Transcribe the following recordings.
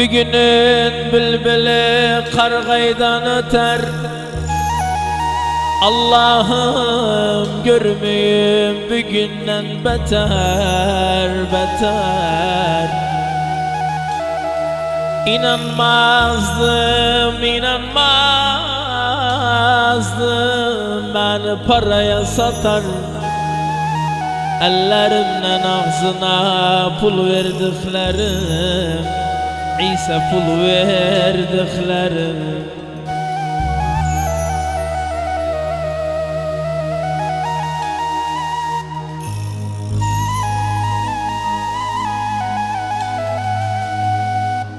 Bugünün bülbülü kargaydan öter. Allah'ım görmeyim bugünden beter beter. İnanmazdım beni paraya satar. Ellerimden ağzına pul verdiklerim, İsa pul verdiklerim.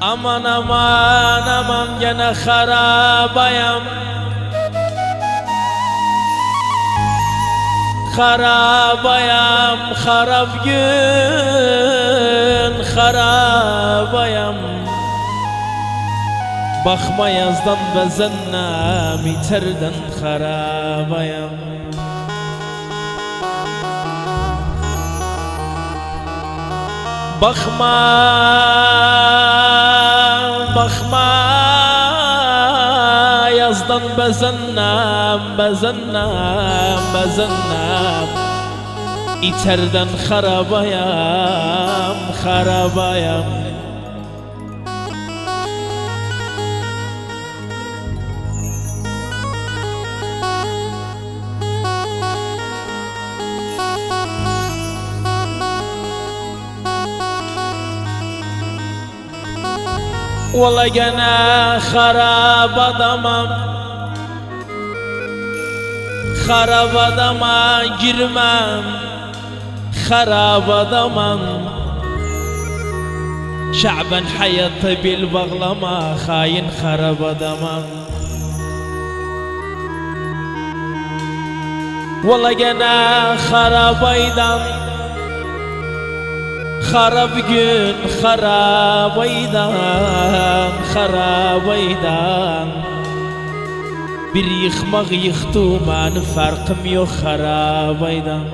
Aman aman aman gene harabayam. Harabayam, harap gün harabayam. Bakma yazdan bezennem, iterden harabayam. Bakma, bakma yazdan bezennem, bezennem, bezennem. İterden harabayam, harabayam. Valla gene harap adamam, harap adama girmem, harap adamam. Şaban hayatı bil bağlama, hain harap adamam. Valla gene harabaydan, harap gün harabaydan, harabaydan. Bir yıkmak yıktım ani farkım yok harabaydan.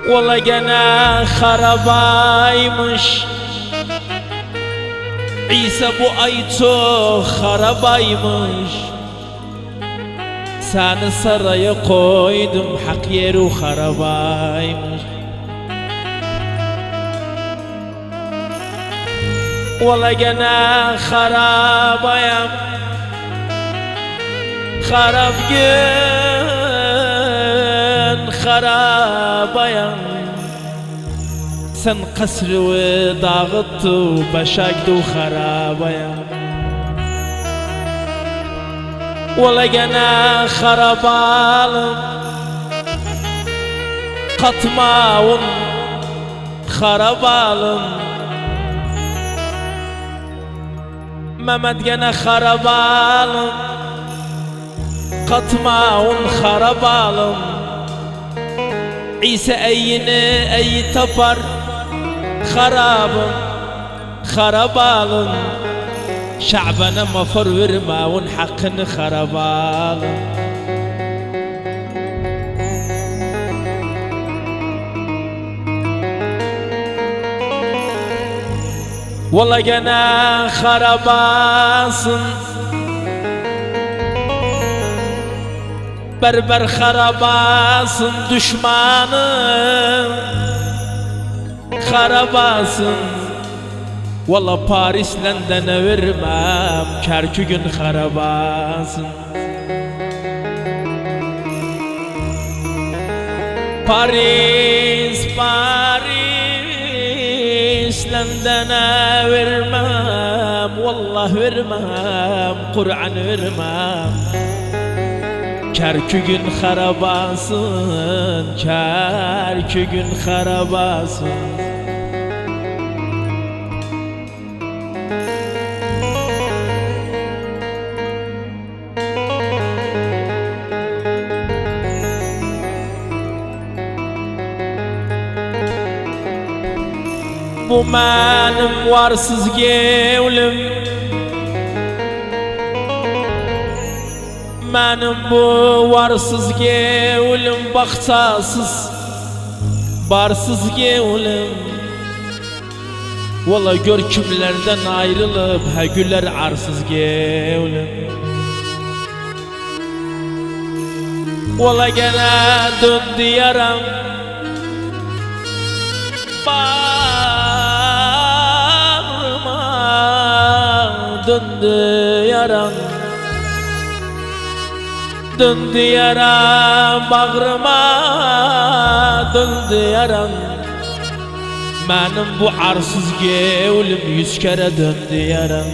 Valla gene harabaymış, İsa bu ay çok harabaymış. Seni saraya koydum, hak yeri harabaymış. Valla gene harabayam, harap gün harabayam. Sen kasrı dağıttı, başakdı harabayam. Valla gene harabalım, katmağın harabalım. Mehmet gene harabalım, katmağın harabalım. İsa eyini eyi tapar, harabım, harabalım. Şaban'a mafar vermağın hakkını harabalım. Valla gene harabasın, berber harabasın düşmanım, harabasın. Valla Paris London'a vermem, kerkü gün harabasın. Paris, Paris London'a vermem, vallah vermem, Kur'an vermem. Kerkü gün harabasın, kerkü gün harabasın. Bu benim varsız gevlim, Mənim bu varsız gevlim, baxçasız barsız gevlim. Valla gör kimlerden ayrılıp ha güler arsız gevlim. Valla gene döndü yaram, bağrıma döndü yaram. Döndü yaram bağrıma, döndü yaram. Mənim bu arsız gevlim 100 kere döndü yaram.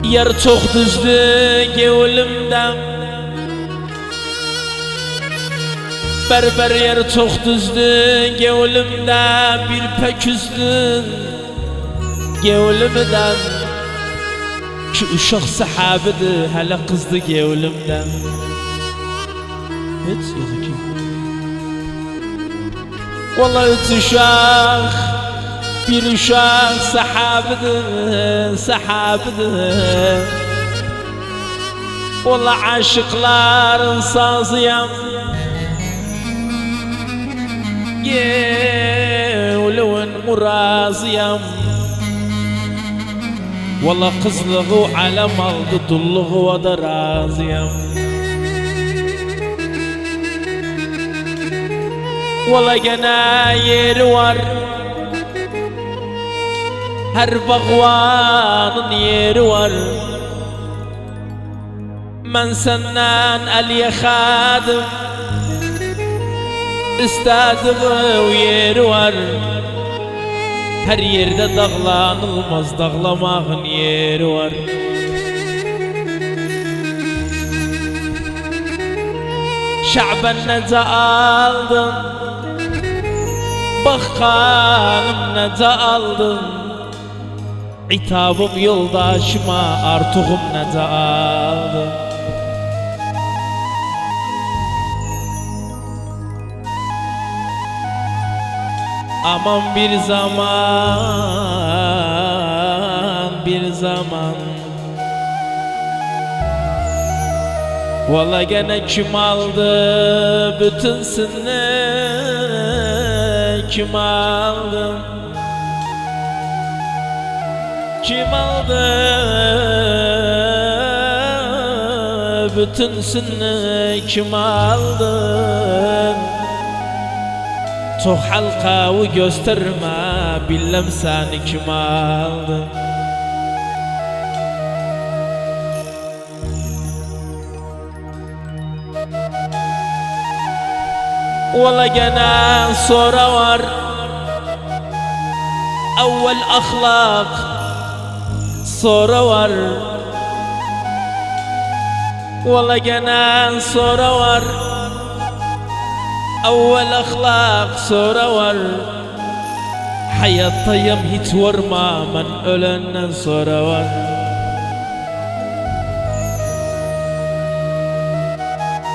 Yer çok düzdü gevlimden, berber yer çok düzdü gevlimden. Bir pek üzdün gevlimden, ki uşaq sahabidir hele kızdı gevlimden. Hiç yok ki. Vallahi üç uşaq, bir uşaq sahabidir, sahabidir. Vallahi aşıkların sazıyam, gevlimin murazıyam. Vallahi kızlığı alem aldı, dulluğu da razıyam. Vallahi gene yeri var, her bağvanın yeri var. Men senden el yakadım, istediği yeri var. Her yerde dağlanılmaz, dağlamağın yeri var. Şaben nece aldın, bakanım nece aldın. İtabım yoldaşıma, artığım nece aldın. Aman bir zaman, bir zaman. Valla gene kim aldı bütünsünü, kim aldı? Kim aldı bütünsünü, kim aldı? Çok halkavu gösterme, bilmem seni kim aldı? Valla gene sonra var, evvel ahlak sonra var. Valla gene sonra var, evvel ahlak sonra var. Hayattayım hiç varma, ben ölenden sonra var.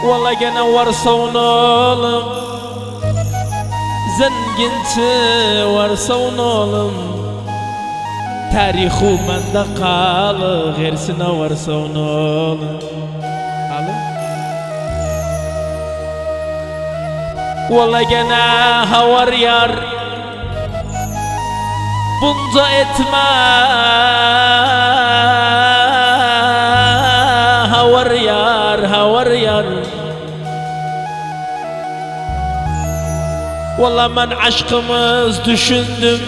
Valla gene varsa oğlum, zenginci varsa oğlum. Tarihu mende kalı, gerisine varsa oğlum. Valla gene havar yar, bunca etme. Havar yar, havar yar. Valla ben aşkımız düşündüm,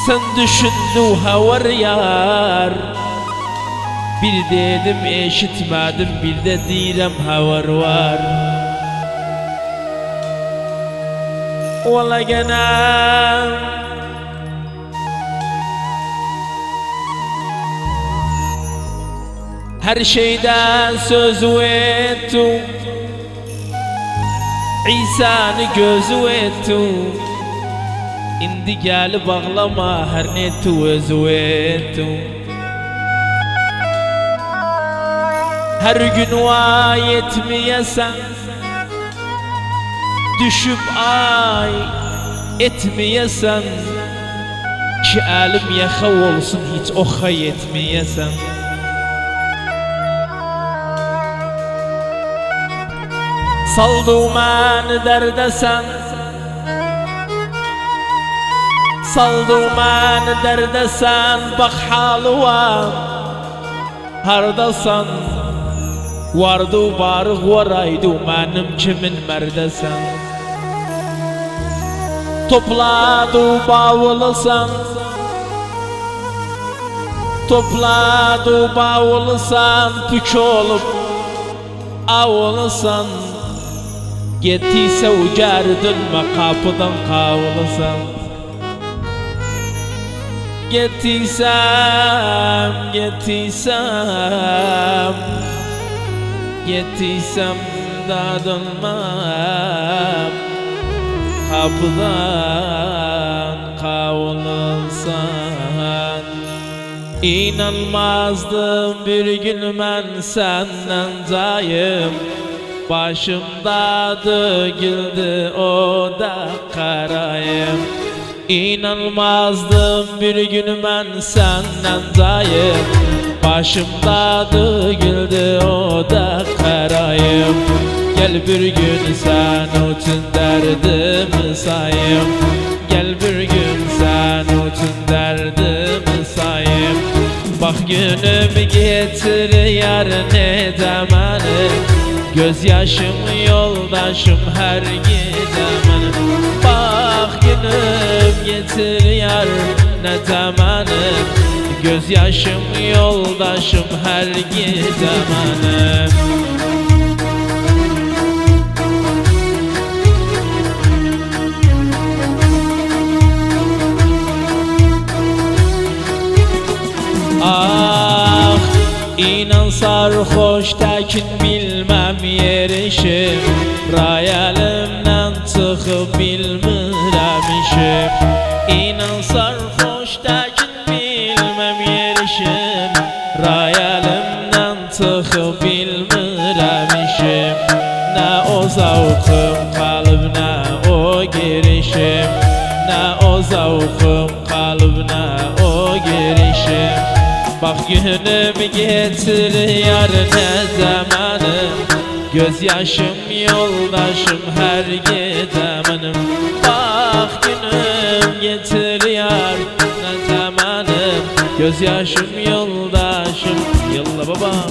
sen düşündün havar yar. Bir dedim eşitmedim, bir de direm havar var. Valla gene her şeyden söz ettim, İsa'nı gözü ettim. İndi gel bağlama, her ne özü ettim. Her gün vay etmeyesen, düşüp ay etmeyesen. İki əlim yaxa olsun, hiç oxa yetməyəsən. Saldı məni dərdəsən, saldı məni dərdəsən. Bax halıvam, hardasan? Vardı barıq varaydı mənim kimin mərdəsən. Topladı bavulusan, topladı bavulusan. Tük olup avulusan. Gettiyse ucar dönme kapıdan kavulusan. Gettiysem, gettiysem, gettiysem da dönmem. Kapıdan kavulsan. İnanmazdım bir gün mən senden cayım. Başımda döküldü o da karayım. İnanmazdım bir gün mən senden cayım. Başımda döküldü o da karayım. Gel bir gün sen üçün dərdimi sayım. Gel bir gün sen üçün dərdimi sayım. Bak günümü getir yar necə məni. Göz yaşım yoldaşım her gece benim. Bak günüm getir yar ne temenim. Göz yaşım yoldaşım her gece benim. Ah, inan sarhoş təkin bilməm yerişim. Rayelimdən çıxıb bilmirəm işim. İnan sarhoş təkin bilməm yerişim. Rayelimdən çıxıb bilmirəm işim. Nə o zavqım qalıb, nə o girişim. Nə o zavqım qalıb, nə o girişim. Bak günümü getir yar ne zamanım. Göz yaşım yoldaşım her gece benim. Bak günüm getir yar ne zamanım. Göz yaşım yoldaşım. Yallah babam.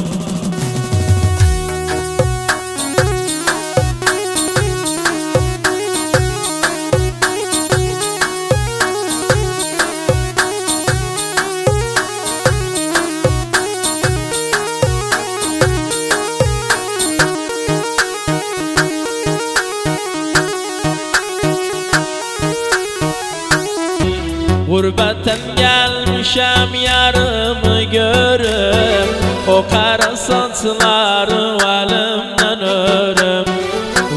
Gurbetten gelmişem yarımı görüp. O kara saçları elimden örüp.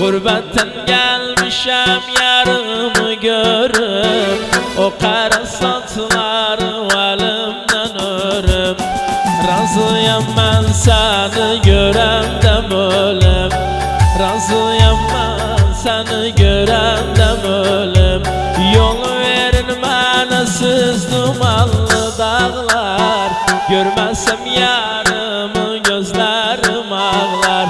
Gurbetten gelmişem yarımı görüp. O kara saçları elimden örüp. Razıyam ben seni göremden ölüm. Razıyam ben seni göremden ölüm. Yol verin bana siz dumanlı dağlar. Görmezsem yarımı gözlerim ağlar.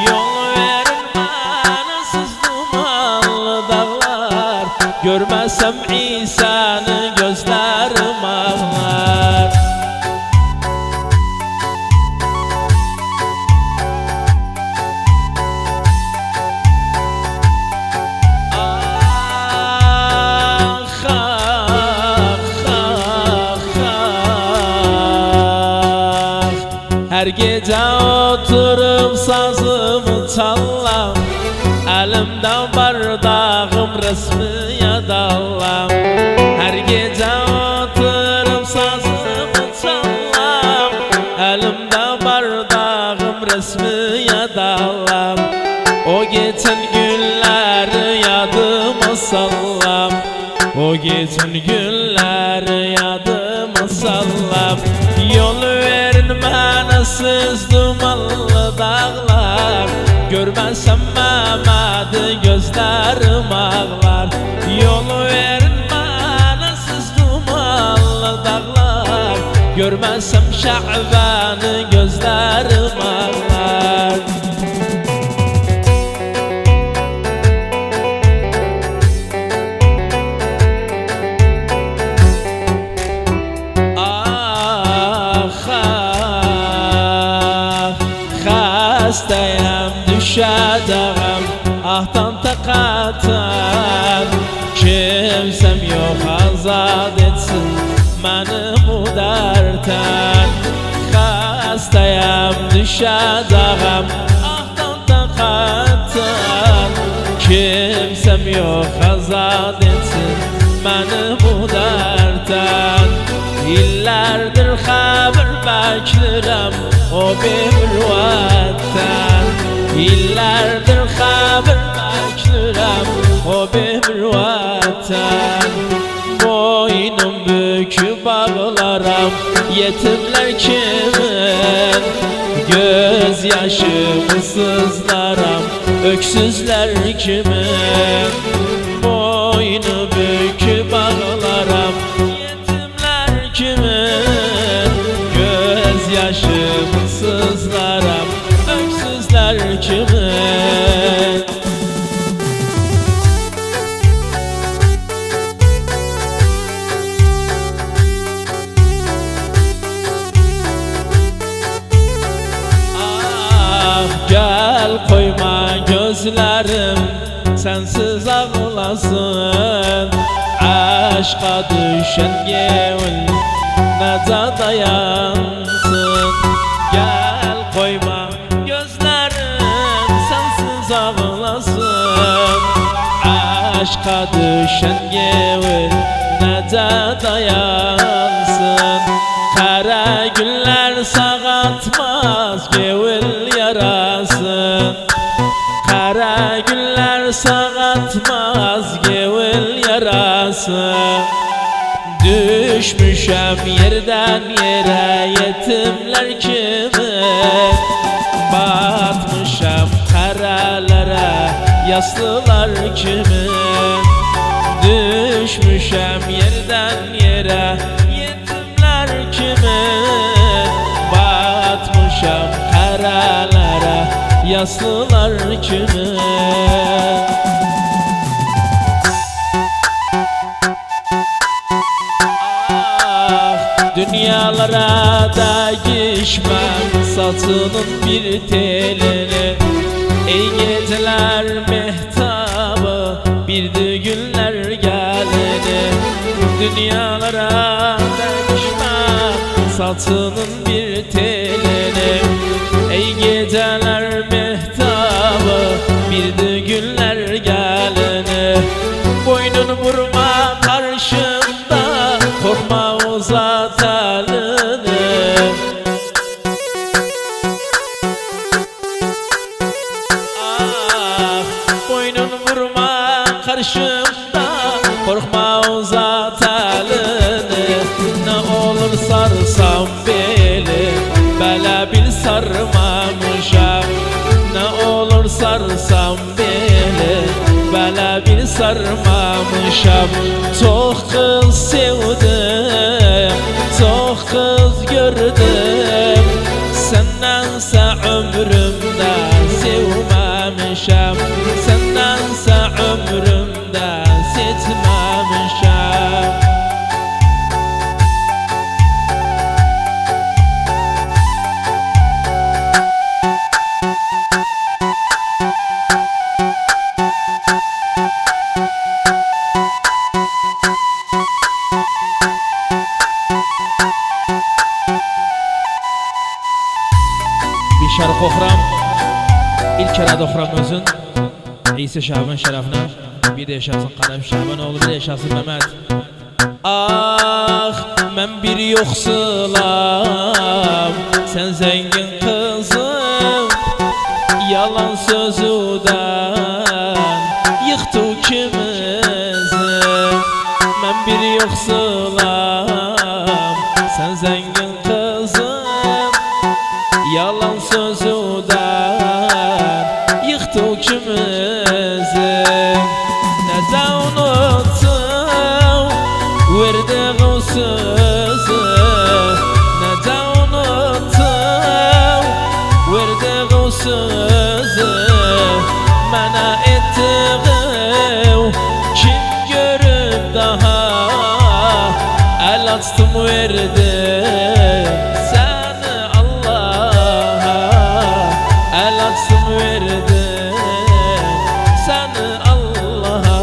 Yol verin bana siz dumanlı dağlar. Görmezsem İsa'nın gözlerim ağlar. Her gece oturup sazımı çallam. Elimde bardağım resmiye dallam. Her gece oturup sazımı çallam. Elimde bardağım resmiye dallam. O geçen günleri yadıma sallam. O geçen günleri yadıma sallam. Yol verin bana siz dumanlı dağlar. Görmezsem Mehmet'i gözlerim ağlar. Yol verin bana siz dumanlı Şaban'ı gözlerim ağlar. Ah ah, hastayam düşedağım, ahtan taqatan. Kimsem yok azad etsin məni bu dərdən. Hastayam düşedağım, ahtan taqatan. Kimsem yok azad etsin məni bu dərdən. İllərdir xəbər bəklərəm o bir vətən. İllərdir xəbər bəklərəm o bir vətən. Boynum büküb ağlaram yetimlər kimin. Göz yaşımı sızlaram öksüzlər kimin. Boynu büküb ağlaram yetimlər kimin. Göz yaşımı sızlaram öksüzlər kimin. Gel koyma gözlerim sensiz ağlasın. Aşka düşen gevul nece dayansın. Gel koyma gözlerim sensiz ağlasın. Aşka düşen gevul nece dayansın. Kara günler sağatmaz gevul yarasın. Kara günler sağatmaz gevul yarasın. Düşmüşem yerden yere yetimler kimin. Batmışam karalara yaslılar kimin. Düşmüşem yerden yere yetimler kimin. Batmışam karalara yaslılar kimin. Ah, dünyalara da geçmem satının bir telini. Ey geceler mehtabı bir de günler geleni. Dünyalara da geçmem satının bir telini. Ey geceler mehtabı bir de günler geleni. Boynunu vurma karşımda, korkma uzat elini. Ah, boynunu vurma karşımda, korkma uzat elini. Ne olur sarsam beni, bela bil sarmamışam. Ne olur sarsam beni, bela bil sarmamışam. Çok kız sevdim, çok kız gördüm. Sendense ömrümde sevmemişem. Sendense ömrümde seçmemişem. Bir şarkı okuram, ilk kere de okuram özün İsa Şaban şerefine. Bir de yaşasın Karem Şabanoğlu, bir de yaşasın Mehmet. Ah, ben bir yoksulam, sen zengin kızım. Yalan sözüden yıktı ikimizi. Ben bir yoksulam, sen zengin kızım. Yalan sözüden yıktı ikimizi. Nece unuttum verdiğin sözü. Nece unuttum verdi seni Allah'a, el atsın verdi seni Allah'a.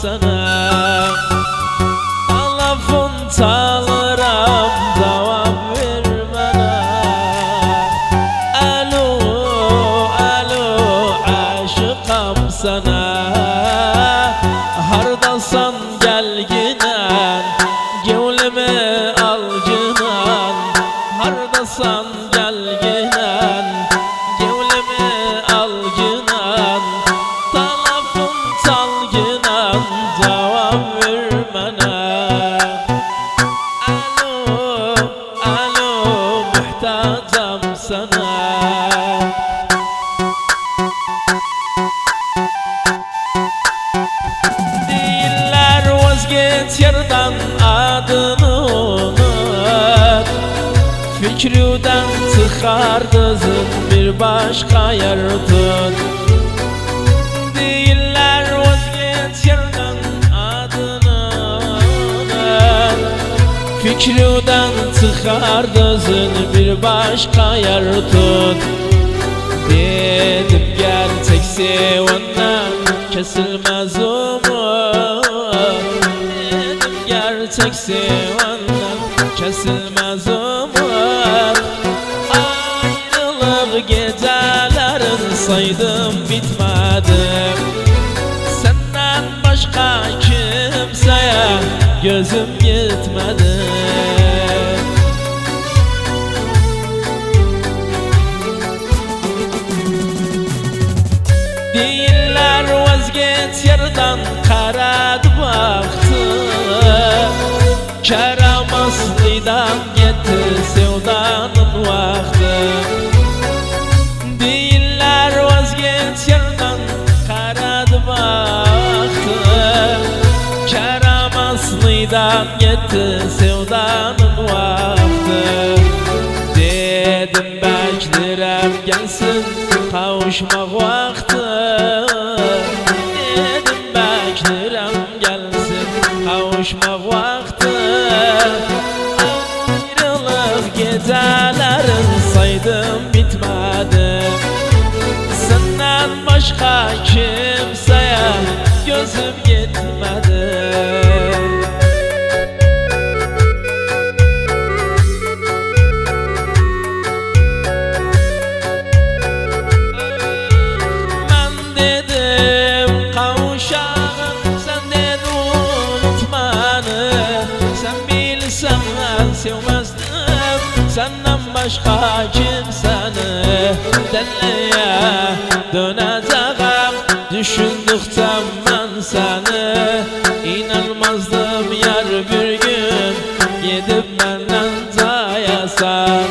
Sana lafın çalıram, cevap ver bana. Alo, alo, aşıkam sana. Hardasan gel ginen, gönlümü al cinan. Hardasan gel ginen, gönlümü al cinan. Talafın çal ginan, cevap ver bana. Alo, alo, muhtacam sana. Değiller vazgeç yerden, adını unut. Fikriden çıkardızın bir başka yer tut. Değiller vazgeç yerden, adını unut. Fikriden çıkardızın bir başka yer tut. Dedim gerçek sevenden kesilmez umut. Dedim gerçek sevenden kesilmez umut. Ayrılık gecelerin saydım bitmedi. Senden başka kimseye gözüm gitmedi. Değiller vazgeç yerden, karadı baktı. Kerem aslıdan gitti sevdanın vakti. Değiller vazgeç yerden, karadı baktı. Kerem aslıdan gitti sevdanın vakti. Dedim beklerim gelsin kavuşmak vakti. Dedim beklerim gelsin kavuşmak vakti. Ayrılık gecelerin saydım bitmedi. Senden başka kimseye gözüm gitmedi. Sevmezdim senden başka kimseni. Deliye döneceğim düşündükçe ben seni. İnanmazdım yar bir gün gidip benden cayasan.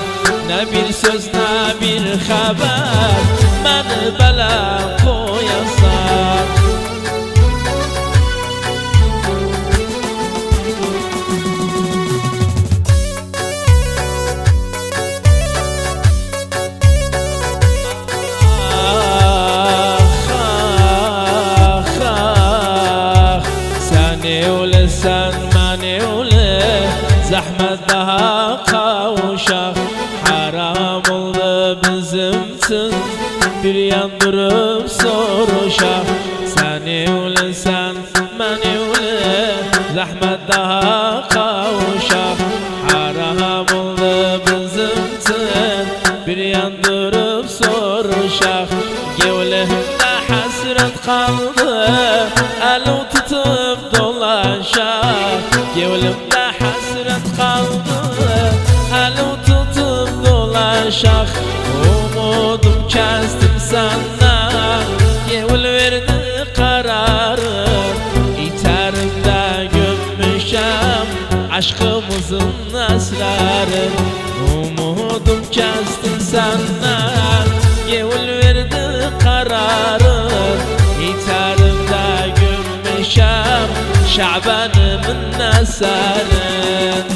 Ne bir söz ne bir haber beni bela koyasan. Sen mani öyle zahmet daha kavuşak. Haram oldu bizim için bir yan durup soruşak. Sen öyle sen mani öyle zahmet daha kavuşak. Haram oldu bizim için bir yan durup soruşak. Gevlehimde kaldı, elim tutup dolaşar. Gönlümde hasret kaldı, elim tutup dolaşar. Umudum kestim senden, gönül verdi kararı. İterimde gömmüşem aşkımızın esrarı. Umudum kestim senden, gönül verdi kararı. İterimde gömmüşem Şabanımın eserin.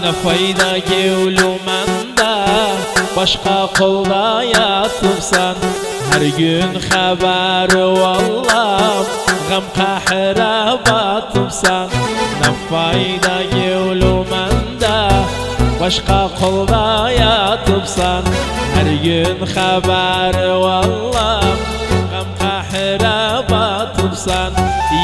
Ne fayda gevlu mende, başka kolda yatıpsan. Her gün haber vallam, gam kahre batıpsan. Ne fayda gevlu mende, başka kolda yatıpsan. Her gün haber vallam, gam kahre batıpsan.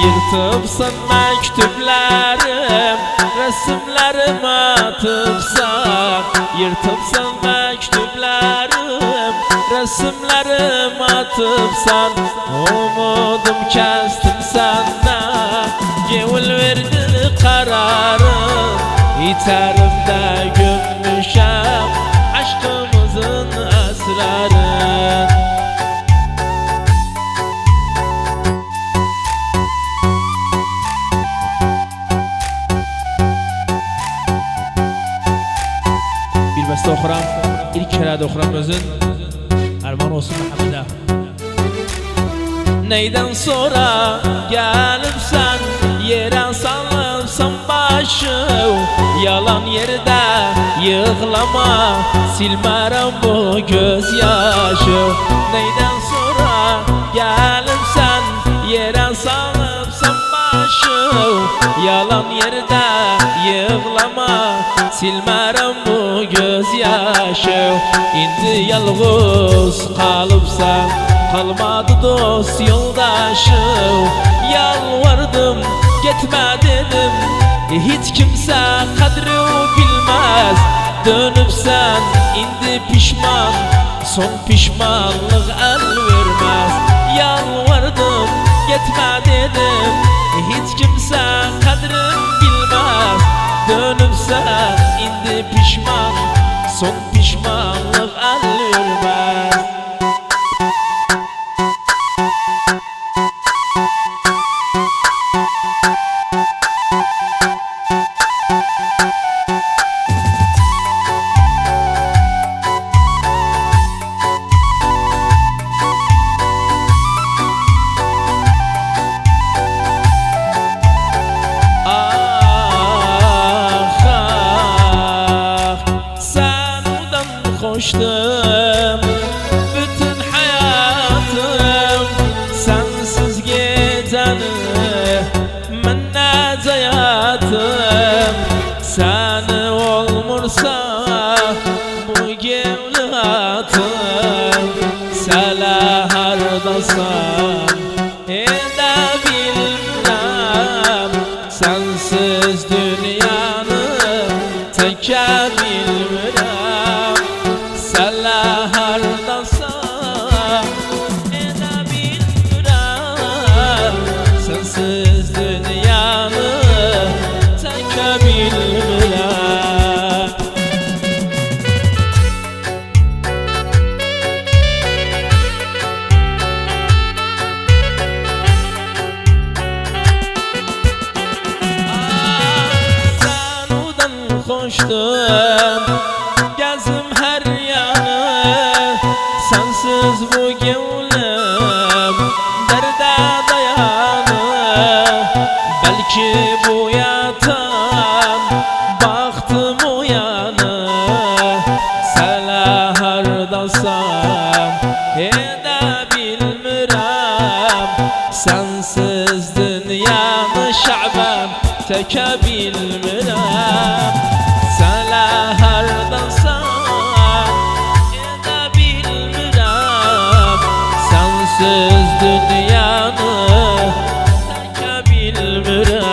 Yırtıpsan mektuplarım, resimlerim atıpsan. Yırtıpsan mektuplarım, resimlerim atıpsan. Umudum kestim senden, gönül verdi kararım. İterimde gömmüşem aşkımızın esrarı. Beste okuram, ilk kere okuram özün Erman olsun Muhammed'e. Neyden sonra gelipsen, yere sallıpsan başı. Yalan yerde yığlama, silmerem bu gözyaşı. Neyden sonra gelipsen, yere sallıpsan başı. Yalan yerde yığlama, silmerem bu gözyaşı. İndi yalğız kalıpsan, kalmadı dost yoldaşı. Yalvardım gitme dedim, hiç kimse kadri bilmez. Dönüpsen indi pişman, son pişmanlık el vermez. Yalvardım gitme dedim, hiç kimse kadri bilmez. Dönüpsen indi pişman, son pişmanlık el vermez. Koştum bütün hayatım, sensiz geceni men nece yatım. Seni olmursa bu gevlatım, sela hardasan ede bilmem. Sensiz dünyanı teke bilmirem. Sela hardasan ede bilmirem. Sensiz dünyanı teke bilmirem. Sanudan koştum, gezim her yanı. Sensiz bu gönlüm derde dayanır. Belki bu yatan baktım uyanır. Sela hardasan ede bilmirem. Sensiz dünyanı Şaban teke bilmirem. dünyanı terk bilmirəm.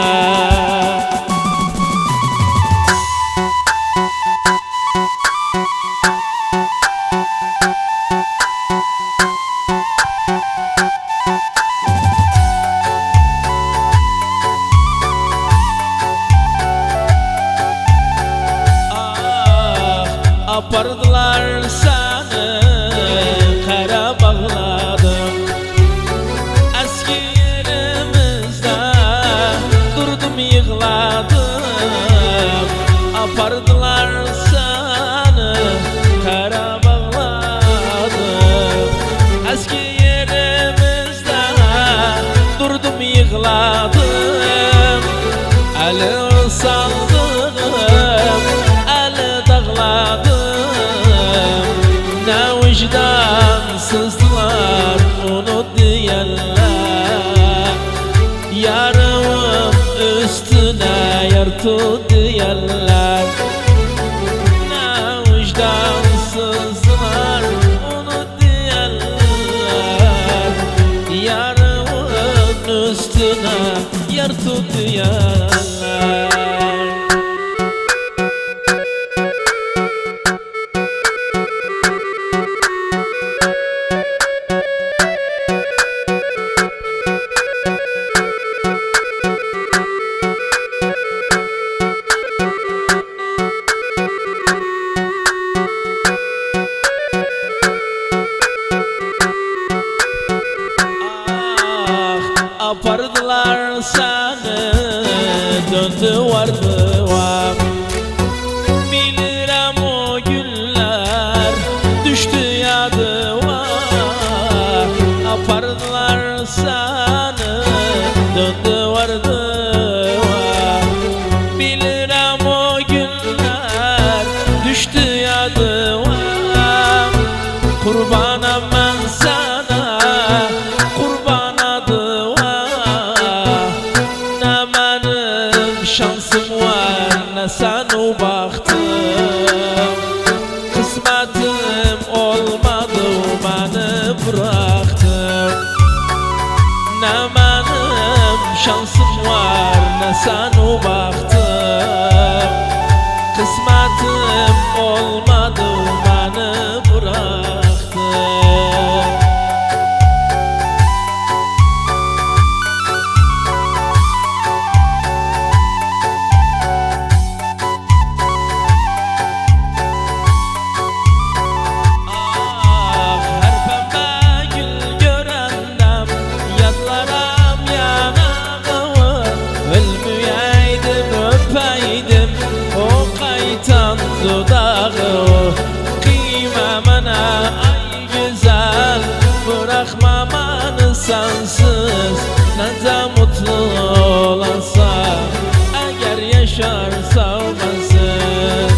Apardılar seni kara bağladım. Eski yerimizde durdum yığladım. Apardılar seni kara bağladım. Eski yerimizde durdum yığladım. Eli saldım, eli dağladım. Ne vicdansızlar onu diyenler, yarımın üstüne yar tut diyenler. Ne vicdansızlar onu diyenler, yarımın üstüne yar tut diyenler. Apardılar seni döndü vardı var. Bilirəm o günler düştü yadıma. Apardılar seni döndü vardı var. Bilirəm o günler düştü yadıma. Kurbanam ben sana, kurban adıma. Ne benim şansım var, ne sen o baktın. Kısmetim olmadı, beni bıraktın. Ne benim şansım var, ne sen o baktın. Kısmetim olmadı, beni bıraktın. Dudağı kıymamana ay güzel, bırakma beni sensiz. Ne de mutlu olansa eğer yaşarsa bensiz.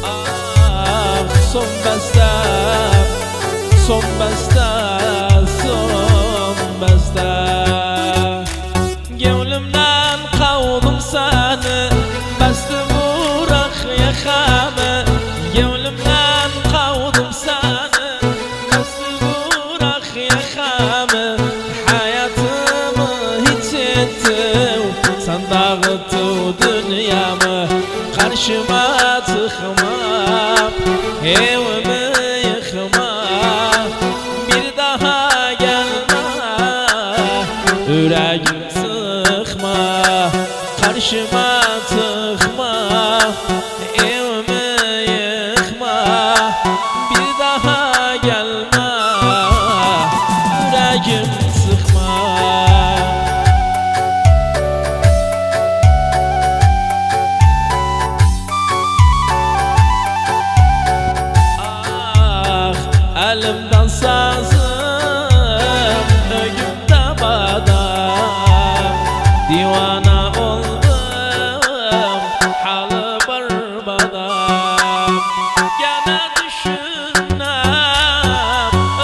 Ah son beste, son beste, son beste. Gönlümden kavdum seni, bastı bırak yakamı. Gönlümden kavdum seni, bastı bırak yakamı. Hayatımı hiç ettim, sen dağıttın dünyamı. Karşıma tıkma, evimi yıkma. Bir daha gelme, yüreğim sıkma. Karşıma tıkma, evimi yıkma. Bir daha gelme, yüreğim sıkma. Ah elimden sazım ögümde badam. Divana oldum halı barbadam. Gene düşünem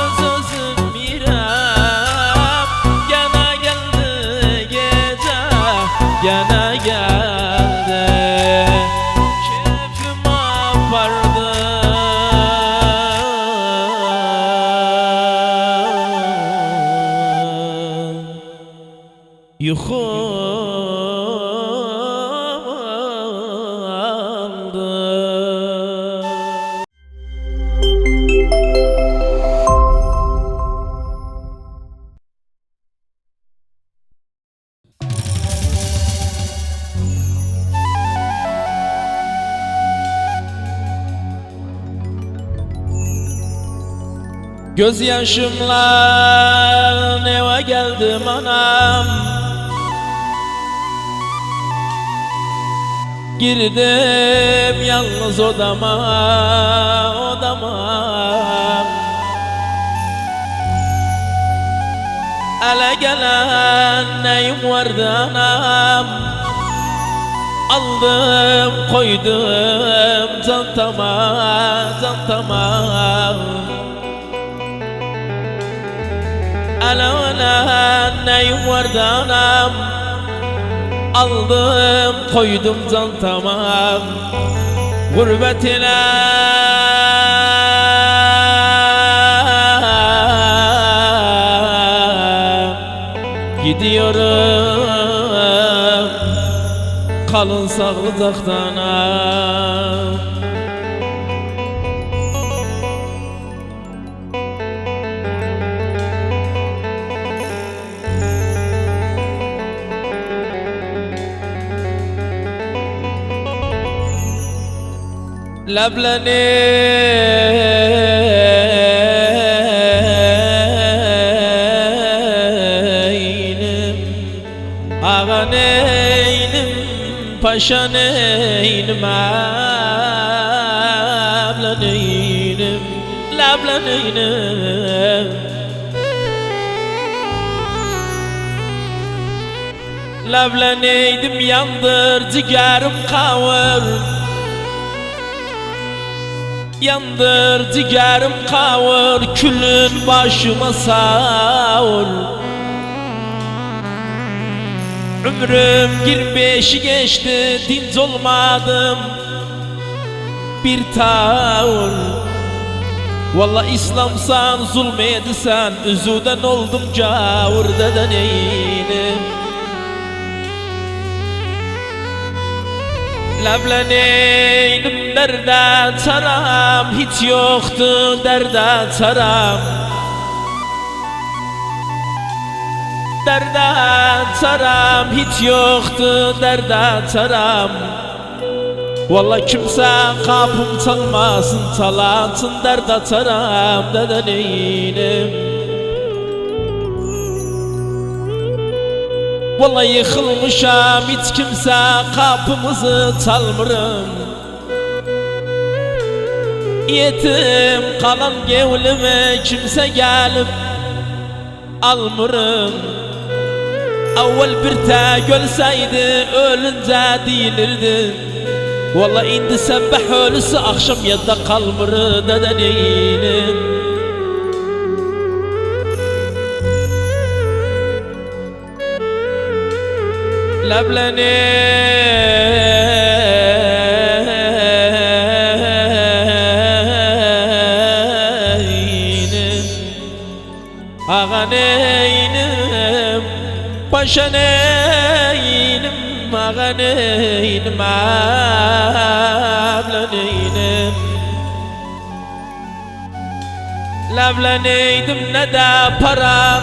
öz özüm mirem. Gene geldi gece, gene geldi. Keyfim apardı yuhaldı. Gözyaşımla eve geldim anam, girdim yalnız odama, ele gelen neyim vardı anam, aldım koydum çantama. Ele neyim vardı anam, aldım koydum çantama. Gurbetine gidiyorum, kalın sağlıcakla anam. Lebleneynim, ağa neynim, paşa neynim, lebleneynim. Lebleneydim yandır ciğerim kavur, yandır ciğerim kavur, külün başıma savur. Ömrüm 25'i geçti, dinç olmadım bir tavır. Vallahi İslamsan zulmedisen, üzüden oldum cavur dedeneynim. Lebleneydim derde çaram, hiç yoktu derde çaram. Derde çaram, hiç yoktu derde çaram. Vallahi kimse kapım çalmasın, çalansın derde çaram dedeneynim. Vallahi yıkılmışam, hiç kimse kapımızı çalmırım. Yetim kalan gevlime kimse gelip almırım. Evvel bir tek ölseydi ölünce deyilirdi. Vallahi indi sabah ölüsü akşam yadda kalmır dedeneynim. Lebleneynim, ağa neynim, paşa neynim, ağa neynim, lebleneynim. Lebleneydim ne de param,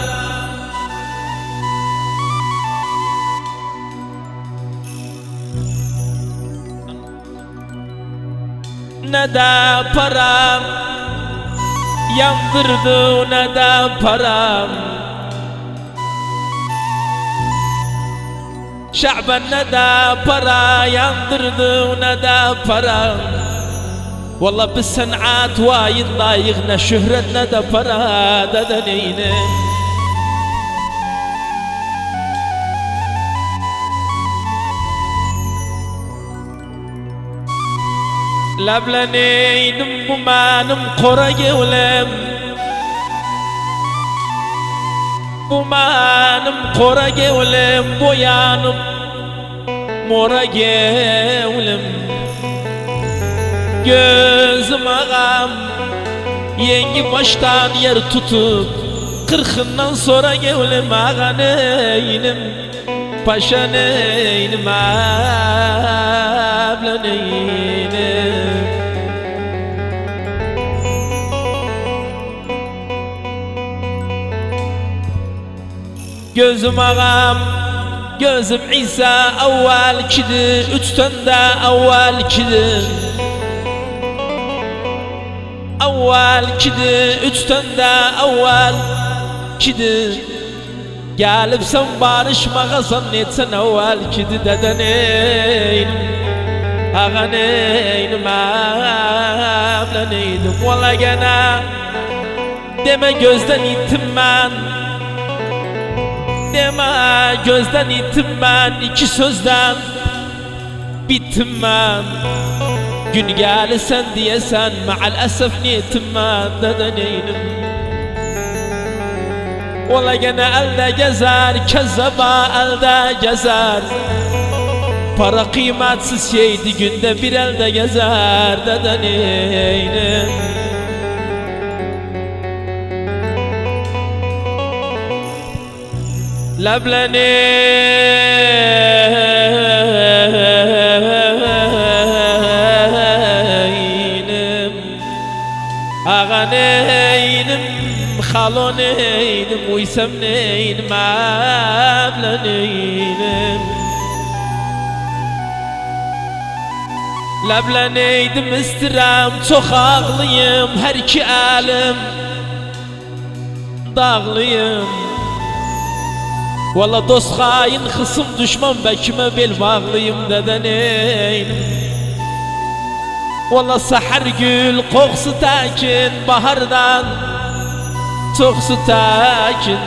ne de param, yandırdı ne de param. Şaban ne de para, yandırdı ne de param. Vallahi bir sanat vayid layık, ne şöhret ne de para dedeneynim. Lebleneydim bu benim kora gevlem, bu benim kora gevlem, boyanım mora gevlem. Gözüm ağam yengi baştan yer tutup, 40'ından sonra gevlem ağa neynim, paşa neynim abla neynim. Gözüm ağam, gözüm İsa avval kidi, üçten de avval kidi. Avval kidi, üçten de avval kidi. Gelip sen barışmağa zannetsen avval kidi deden eynim. Ağa neynim abla neydim. Valla gene deme gözden ittim ben. Deme gözden ittim ben, iki sözden bittim ben. Gün gelsen diyesen maalesef niyetim ben deden eynim. Ola gene elde gezer, kezzaba elde gezer. Para kıymetsiz şeydi, günde bir elde gezer deden eynim. Lebleneynim, ağa neynim, halo neynim, uysam neynim, abla neynim. Lebleneydim istirem, çok ağlıyım, her iki elim dağlıyım. Valla dost hain, kısım düşman, bekime bel bağlıyım deden eynim. Valla seher gül kokusu tekin, bahardan tokusu tekin.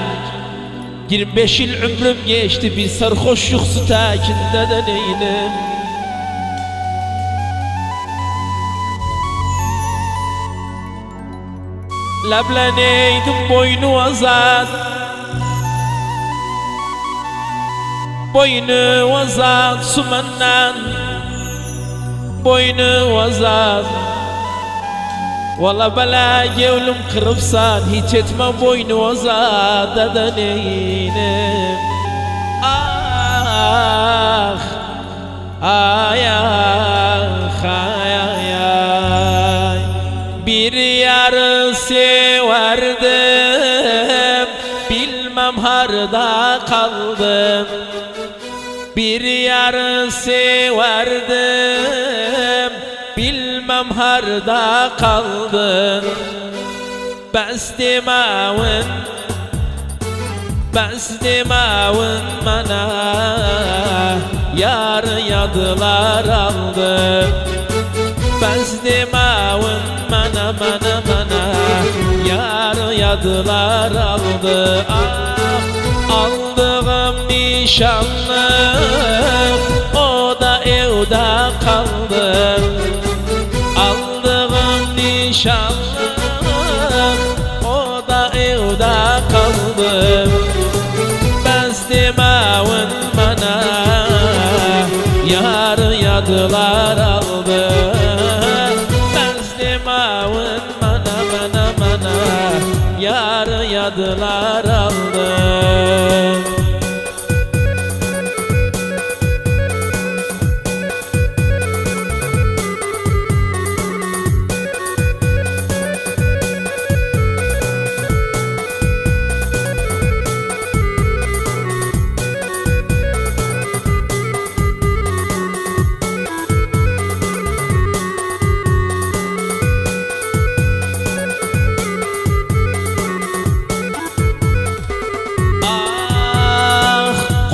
25 yıl ömrüm geçti, bir sarhoşluk su tekin deden eynim. Lebleneydim boynu azad, boynu azad sumenden, boynu azad. Valla bela gevlim kırıpsan, hiç etme boynu azad deden eynim. Ah, ay ah, ay ay ay. Bir yarı severdim, bilmem harda kaldım. Bir yarı severdim, bilmem harda kaldım. Bes demavun, bes demavun bana, yar yadılar aldı. Bes demavun bana, bana, bana, yar yadılar aldı. Ah, aldığım nişanlım, o da evde kaldı. Aldığım nişanlım, o da evde kaldı. Bes demavun bana, yar yadılar aldı. Bes demavun bana, bana, bana, yar yadılar aldı.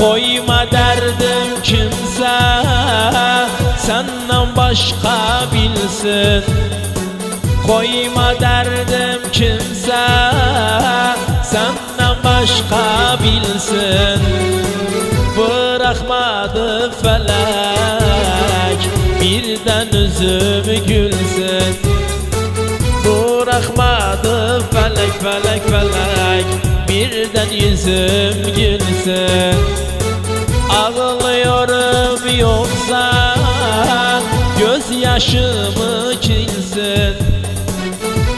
Koyma derdim kimse, senden başka bilsin. Koyma derdim kimse, senden başka bilsin. Bırakmadı felek, birden üzüm gülsün. Bırakmadı felek, felek, felek, birden yüzüm gülsün. Ağlıyorum yoksa gözyaşımı silsin.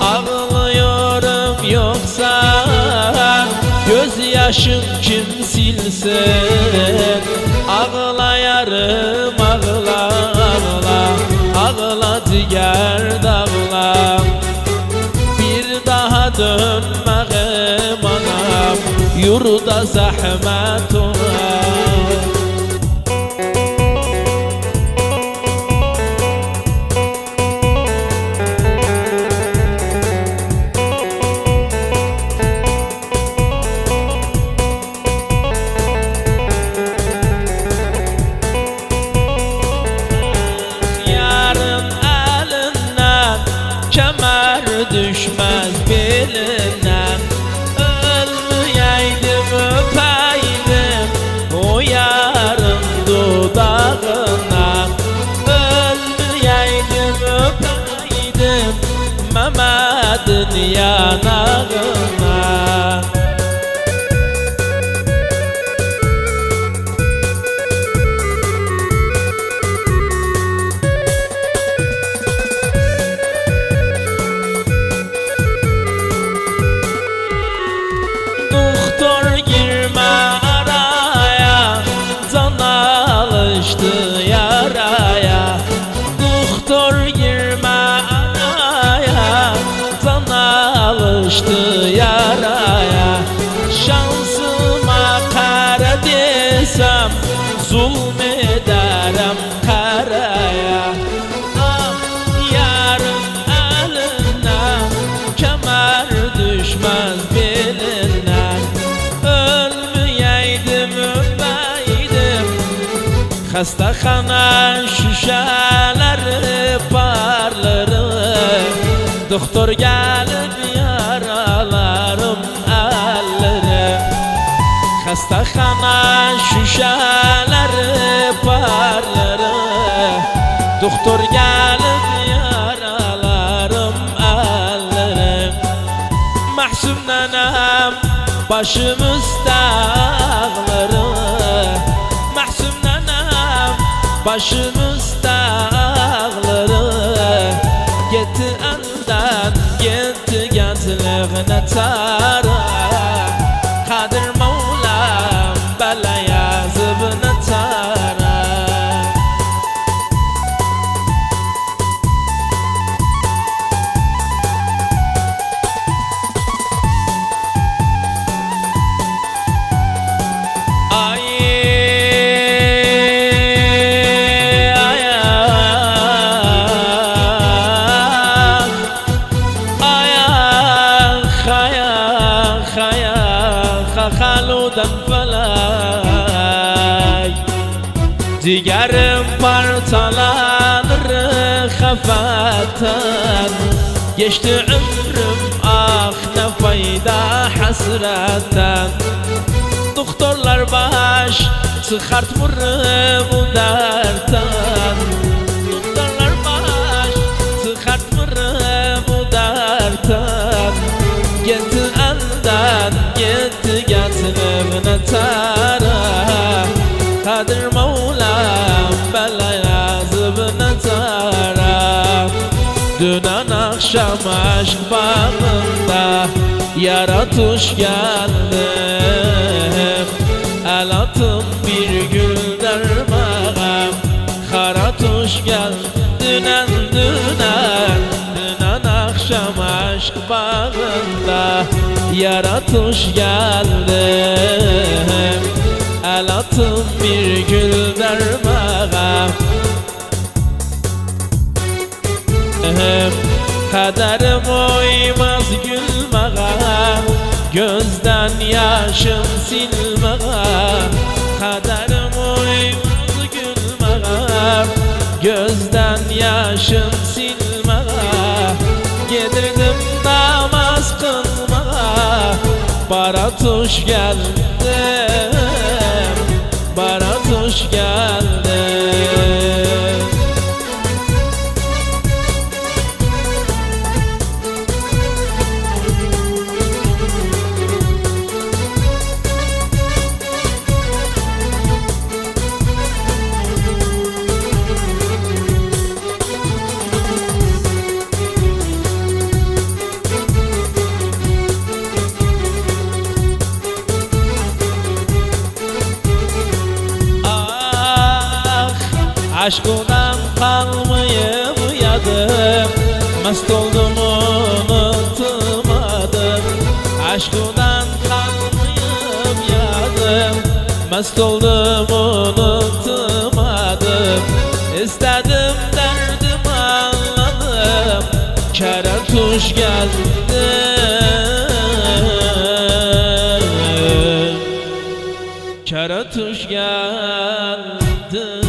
Ağlıyorum yoksa gözyaşımı yaşım kim silsin? Ağla yarım ağla ağla, ağla diğer dağla. Bir daha dönmeyim anam, yurda zahmet olar. Kemer düşmez belinden, ölmeyeydim öpeydim o yarın dudağına. Ölmeyeydim öpeydim Mehmet'in yanağına. Doktor girme araya, can alıştı yaraya. Doktor girme araya, can alıştı yaraya. Şansıma kara desem, zulmederim karaya. Ah yarın eline, kemer düşmez belinden. Ölmeyeydim öpeydim hastahana şüşeleri parları. Doktor gelip yaralarım elleri. Hastahana şüşeleri parları. Doktor gelip yaralarım elleri. Mahzun nenem başım üstte ağları. Mahzun nenem başım üstte ağları. Gitti elden gitti gençliğine tara. Kadir Mevlam belaya zıbını tara. Haludan felay, ciğerim parçalanır hafatan. Geçti ömrüm ah ne fayda hasretten. Doktorlar baş çıkartmır bu dertten. Doktorlar baş çıkartmır bu dertten. Gitti elden gitti gençliğine tara. Kadir Mevlam belaya zıbını tara. Dünen akşam aşk bağında yaratuş geldim. El atım bir gül dermağım, karatuş gel dünen dünen. Dünen akşam aşk bağında yaratuş geldim. El atım bir gül dermağım. Kaderim uymaz gülmeğe, gözden yaşım silmeğe. Kaderim uymaz gülmeğe, gözden yaşım silmeğe. Gedirdim namaz kılmağa, baratuş geldim, baratuş geldim. Aşkından kalmayıp yadım, mest oldum unutmadım. Aşkından kalmayıp yadım, mest oldum unutmadım. İstedim derdim anladım, Kerem tuş geldi. Kerem tuş geldi.